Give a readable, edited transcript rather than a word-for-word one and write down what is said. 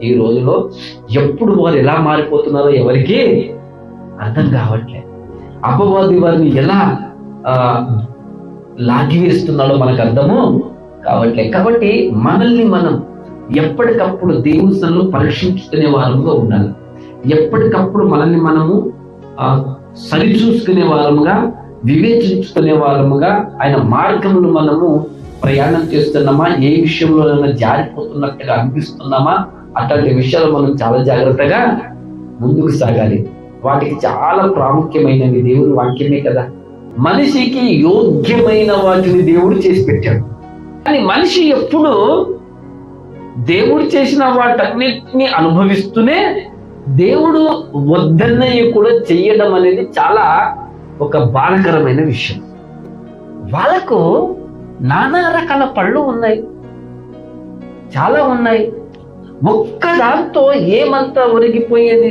ఈ రోజులో ఎప్పుడు వారు ఎలా మారిపోతున్నారో ఎవరికి అర్థం కావట్లేదు. అపవాది వారిని ఎలా లాగివేస్తున్నాడో మనకు అర్థము కావట్లేదు. కాబట్టి మనల్ని మనం ఎప్పటికప్పుడు దేవుని సన్నిధిలో పరీక్షించుకునే వారముగా ఉండాలి. ఎప్పటికప్పుడు మనల్ని మనము సరిచూసుకునే వారముగా, వివేచించుకునే వారముగా, ఆయన మార్గములు మనము ప్రయాణం చేస్తున్నామా, ఏ విషయంలోనైనా జారిపోతున్నట్టుగా అనిపిస్తున్నామా, అట్లాంటి విషయాలు మనం చాలా జాగ్రత్తగా ముందుకు సాగాలి. వాటికి చాలా ప్రాముఖ్యమైనవి దేవుని వాక్యమే కదా. మనిషికి యోగ్యమైన వాటిని దేవుడు చేసి పెట్టాడు. కానీ మనిషి ఎప్పుడు దేవుడు చేసిన వాటన్నిటిని అనుభవిస్తూనే దేవుడు వద్దన్నయ్య కూడా చెయ్యడం అనేది చాలా ఒక బాధకరమైన విషయం. వాళ్ళకు నానా రకాల పళ్ళు ఉన్నాయి, చాలా ఉన్నాయి. ఒక్క దాంతో ఏమంతా ఒరిగిపోయేది?